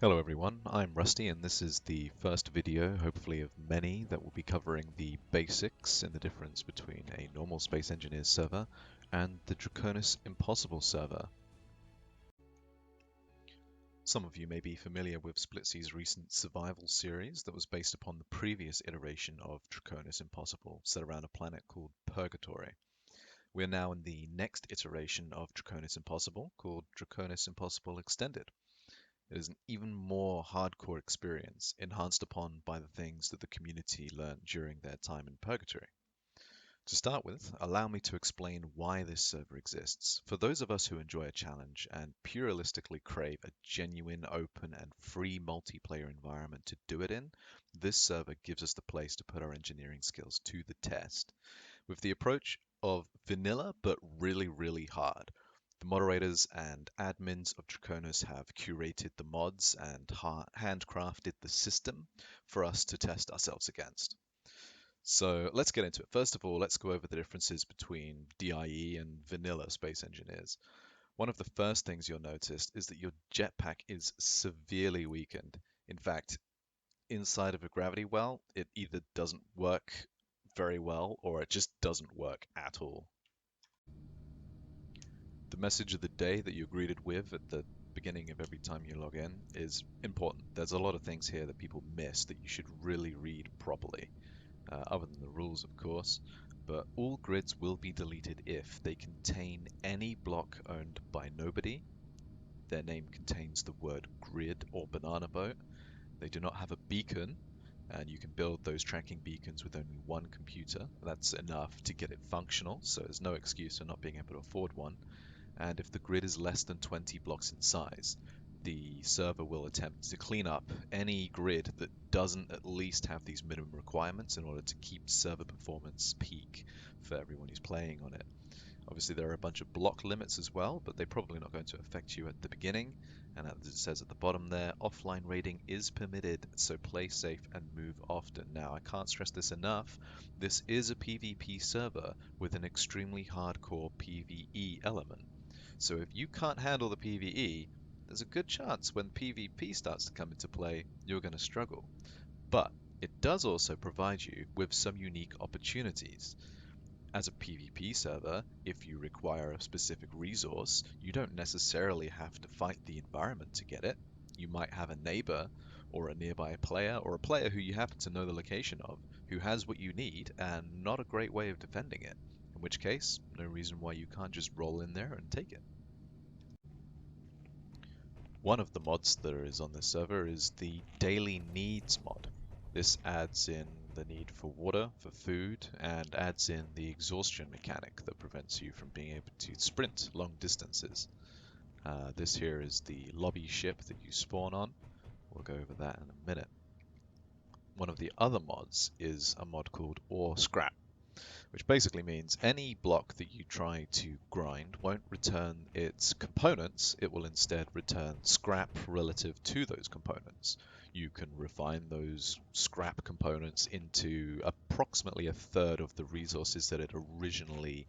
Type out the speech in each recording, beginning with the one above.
Hello everyone, I'm Rusty and this is the first video, hopefully of many, that will be covering the basics in the difference between a normal Space Engineers server and the Draconis Impossible server. Some of you may be familiar with Splitsy's recent survival series that was based upon the previous iteration of Draconis Impossible, set around a planet called Purgatory. We're now in the next iteration of Draconis Impossible, called Draconis Impossible Extended. It is an even more hardcore experience, enhanced upon by the things that the community learned during their time in Purgatory. To start with, allow me to explain why this server exists. For those of us who enjoy a challenge and pluralistically crave a genuine, open, and free multiplayer environment to do it in, this server gives us the place to put our engineering skills to the test. With the approach of vanilla but really, really hard, the moderators and admins of Draconis have curated the mods and handcrafted the system for us to test ourselves against. So let's get into it. First of all, let's go over the differences between DIE and vanilla Space Engineers. One of the first things you'll notice is that your jetpack is severely weakened. In fact, inside of a gravity well, it either doesn't work very well or it just doesn't work at all. The message of the day that you're greeted with at the beginning of every time you log in is important. There's a lot of things here that people miss that you should really read properly, other than the rules, of course. But all grids will be deleted if they contain any block owned by nobody, their name contains the word grid or banana boat, they do not have a beacon, and you can build those tracking beacons with only one computer. That's enough to get it functional, so there's no excuse for not being able to afford one. And if the grid is less than 20 blocks in size, the server will attempt to clean up any grid that doesn't at least have these minimum requirements in order to keep server performance peak for everyone who's playing on it. Obviously there are a bunch of block limits as well, but they're probably not going to affect you at the beginning. And as it says at the bottom there, offline raiding is permitted, so play safe and move often. Now, I can't stress this enough. This is a PvP server with an extremely hardcore PvE element. So if you can't handle the PvE, there's a good chance when PvP starts to come into play, you're going to struggle. But it does also provide you with some unique opportunities. As a PvP server, if you require a specific resource, you don't necessarily have to fight the environment to get it. You might have a neighbor or a nearby player or a player who you happen to know the location of who has what you need and not a great way of defending it. In which case, no reason why you can't just roll in there and take it. One of the mods that is on this server is the Daily Needs mod. This adds in the need for water, for food, and adds in the exhaustion mechanic that prevents you from being able to sprint long distances. This here is the lobby ship that you spawn on. We'll go over that in a minute. One of the other mods is a mod called Ore Scrap, which basically means any block that you try to grind won't return its components, it will instead return scrap relative to those components. You can refine those scrap components into approximately a third of the resources that it originally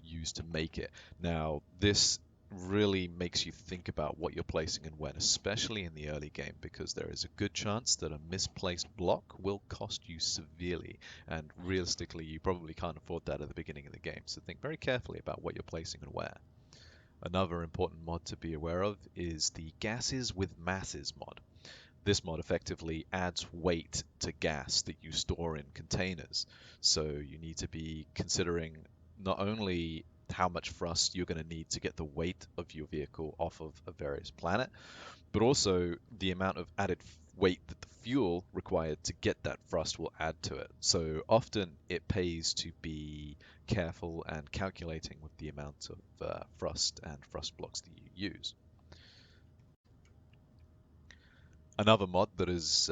used to make it. Now, this really makes you think about what you're placing and when, especially in the early game, because there is a good chance that a misplaced block will cost you severely, and realistically, you probably can't afford that at the beginning of the game, so think very carefully about what you're placing and where. Another important mod to be aware of is the Gases with Masses mod. This mod effectively adds weight to gas that you store in containers, so you need to be considering not only how much thrust you're going to need to get the weight of your vehicle off of a various planet, but also the amount of added weight that the fuel required to get that thrust will add to it. So often it pays to be careful and calculating with the amount of thrust and thrust blocks that you use. Another mod that is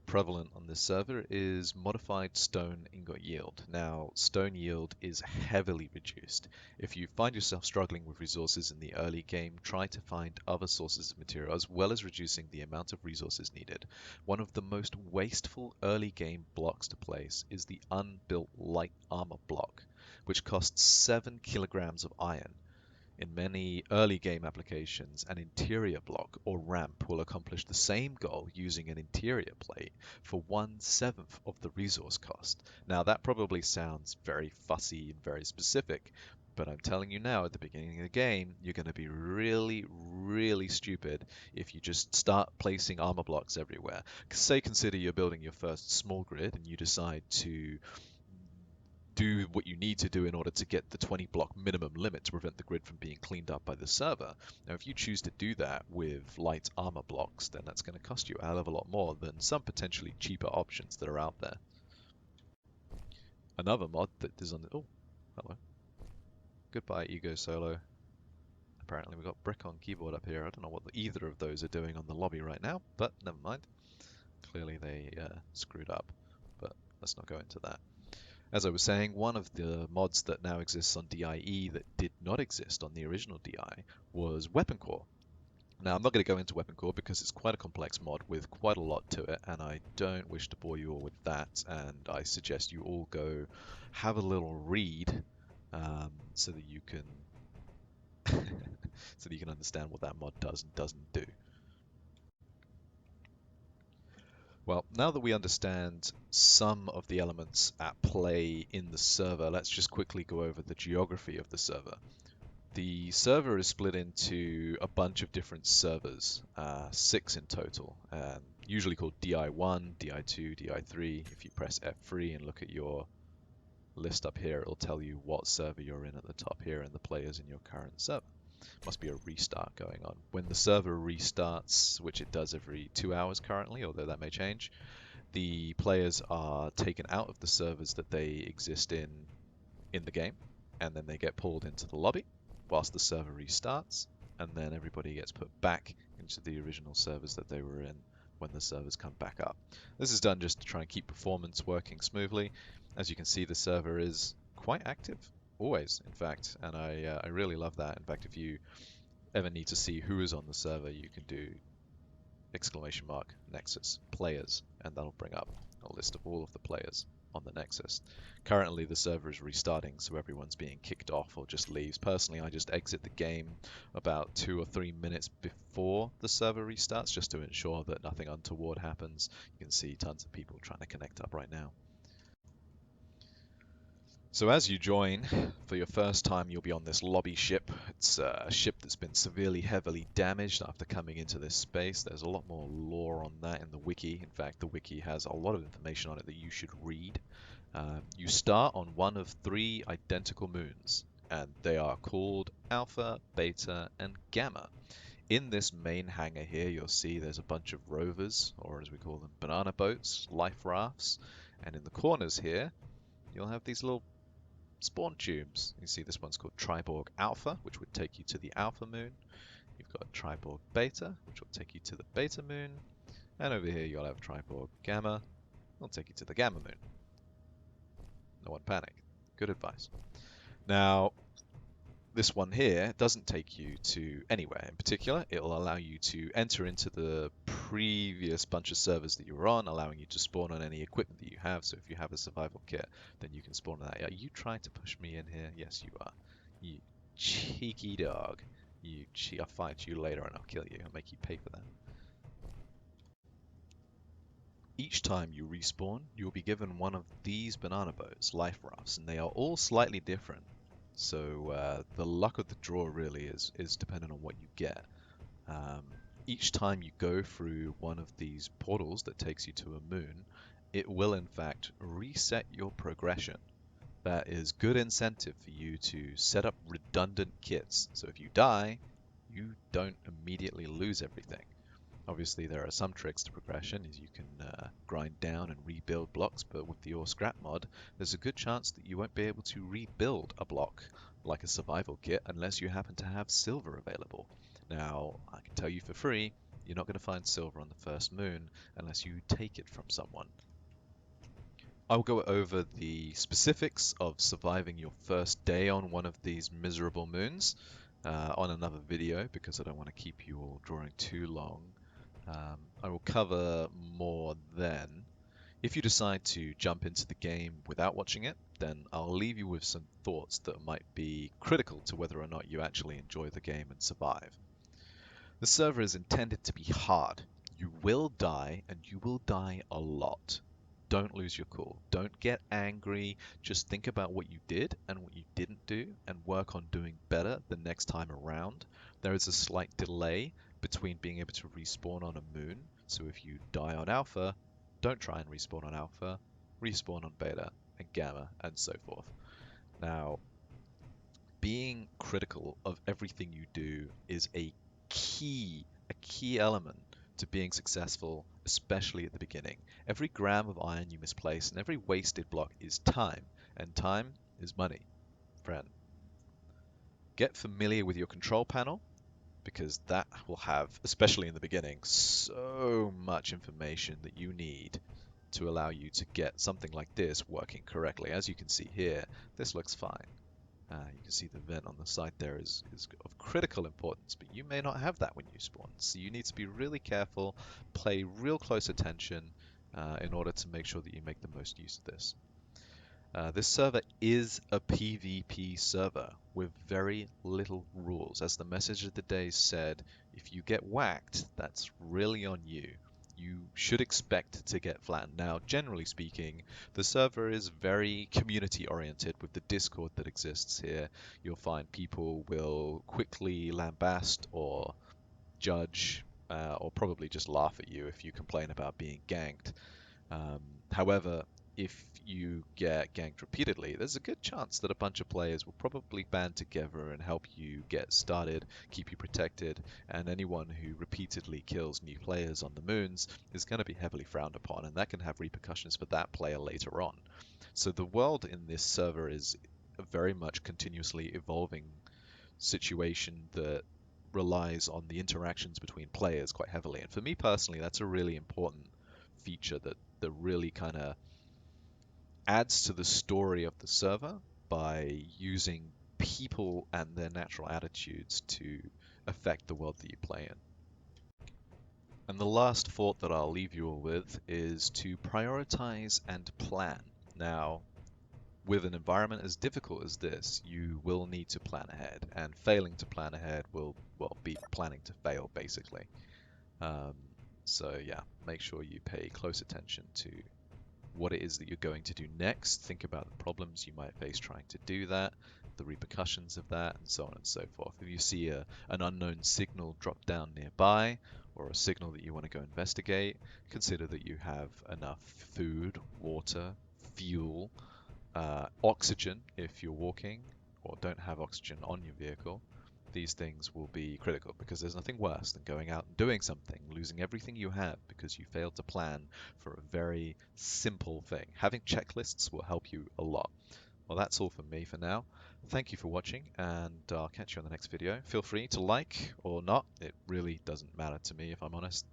prevalent on this server is modified stone ingot yield. Now, stone yield is heavily reduced. If you find yourself struggling with resources in the early game, try to find other sources of material as well as reducing the amount of resources needed. One of the most wasteful early game blocks to place is the unbuilt light armor block, which costs 7 kilograms of iron. In many early game applications, an interior block or ramp will accomplish the same goal using an interior plate for 1/7 of the resource cost. Now, that probably sounds very fussy and very specific, but I'm telling you now, at the beginning of the game, you're going to be really, really stupid if you just start placing armor blocks everywhere. Say, consider you're building your first small grid and you decide to do what you need to do in order to get the 20 block minimum limit to prevent the grid from being cleaned up by the server. Now, if you choose to do that with light armor blocks, then that's going to cost you a hell of a lot more than some potentially cheaper options that are out there. Another mod that is on the... Oh, hello. Goodbye, Ego Solo. Apparently we've got Brick on keyboard up here. I don't know what either of those are doing on the lobby right now, but never mind. Clearly they screwed up, but let's not go into that. As I was saying, one of the mods that now exists on DIE that did not exist on the original DI was Weapon Core. Now, I'm not going to go into Weapon Core because it's quite a complex mod with quite a lot to it, and I don't wish to bore you all with that, and I suggest you all go have a little read so that you can so that you can understand what that mod does and doesn't do. Well, now that we understand some of the elements at play in the server, let's just quickly go over the geography of the server. The server is split into a bunch of different servers, 6 in total, usually called DI1, DI2, DI3. If you press F3 and look at your list up here, it'll tell you what server you're in at the top here and the players in your current server. Must be a restart going on. When the server restarts, which it does every 2 hours currently, although that may change, the players are taken out of the servers that they exist in the game, and then they get pulled into the lobby whilst the server restarts, and then everybody gets put back into the original servers that they were in when the servers come back up. This is done just to try and keep performance working smoothly. As you can see, the server is quite active, always, in fact, and I really love that. In fact, if you ever need to see who is on the server, you can do !Nexus players, and that'll bring up a list of all of the players on the Nexus. Currently the server is restarting, so everyone's being kicked off or just leaves. Personally, I just exit the game about 2 or 3 minutes before the server restarts, just to ensure that nothing untoward happens. You can see tons of people trying to connect up right now. So as you join, for your first time, you'll be on this lobby ship. It's a ship that's been severely heavily damaged after coming into this space. There's a lot more lore on that in the wiki. In fact, the wiki has a lot of information on it that you should read. You start on one of 3 identical moons, and they are called Alpha, Beta, and Gamma. In this main hangar here, you'll see there's a bunch of rovers, or as we call them, banana boats, life rafts, and in the corners here, you'll have these little spawn tubes. You can see this one's called Triborg Alpha, which would take you to the Alpha Moon. You've got Triborg Beta, which will take you to the Beta Moon. And over here you'll have Triborg Gamma, will take you to the Gamma Moon. No one panic. Good advice. Now, this one here doesn't take you to anywhere in particular. It'll allow you to enter into the previous bunch of servers that you were on, allowing you to spawn on any equipment that you have. So if you have a survival kit, then you can spawn on that. Are you trying to push me in here? Yes, you are. You cheeky dog. I'll fight you later and I'll kill you. I'll make you pay for that. Each time you respawn, you'll be given one of these banana boats, life rafts, and they are all slightly different. So the luck of the draw really is dependent on what you get. Each time you go through one of these portals that takes you to a moon, it will in fact reset your progression. That is good incentive for you to set up redundant kits. So if you die, you don't immediately lose everything. Obviously, there are some tricks to progression, as you can grind down and rebuild blocks, but with the Ore Scrap mod, there's a good chance that you won't be able to rebuild a block like a survival kit unless you happen to have silver available. Now, I can tell you for free, you're not going to find silver on the first moon unless you take it from someone. I'll go over the specifics of surviving your first day on one of these miserable moons on another video, because I don't want to keep you all drawing too long. I will cover more then. If you decide to jump into the game without watching it, then I'll leave you with some thoughts that might be critical to whether or not you actually enjoy the game and survive. The server is intended to be hard. You will die, and you will die a lot. Don't lose your cool. Don't get angry. Just think about what you did and what you didn't do and work on doing better the next time around. There is a slight delay between being able to respawn on a moon. So if you die on alpha, don't try and respawn on alpha. Respawn on beta and gamma and so forth. Now, being critical of everything you do is a key element to being successful, especially at the beginning. Every gram of iron you misplace and every wasted block is time, and time is money, friend. Get familiar with your control panel because that will have, especially in the beginning, so much information that you need to allow you to get something like this working correctly. As you can see here, this looks fine. You can see the vent on the side there is of critical importance, but you may not have that when you spawn. So you need to be really careful, pay real close attention in order to make sure that you make the most use of this. This server is a PvP server with very little rules. As the message of the day said, if you get whacked, that's really on you. You should expect to get flattened. Now, generally speaking, the server is very community oriented with the Discord that exists here. You'll find people will quickly lambast or judge or probably just laugh at you if you complain about being ganked. Um, However, if you get ganked repeatedly, there's a good chance that a bunch of players will probably band together and help you get started, keep you protected, and anyone who repeatedly kills new players on the moons is going to be heavily frowned upon, and that can have repercussions for that player later on. So the world in this server is a very much continuously evolving situation that relies on the interactions between players quite heavily. And for me personally, that's a really important feature that really kind of adds to the story of the server by using people and their natural attitudes to affect the world that you play in. And the last thought that I'll leave you all with is to prioritize and plan. Now, with an environment as difficult as this, you will need to plan ahead, and failing to plan ahead will, well, be planning to fail, basically. Um, so yeah, make sure you pay close attention to what it is that you're going to do next. Think about the problems you might face trying to do that, the repercussions of that, and so on and so forth. If you see an unknown signal drop down nearby, or a signal that you want to go investigate, consider that you have enough food, water, fuel, oxygen if you're walking or don't have oxygen on your vehicle. These things will be critical because there's nothing worse than going out and doing something, losing everything you have because you failed to plan for a very simple thing. Having checklists will help you a lot. Well, that's all from me for now. Thank you for watching, and I'll catch you on the next video. Feel free to like or not. It really doesn't matter to me, if I'm honest.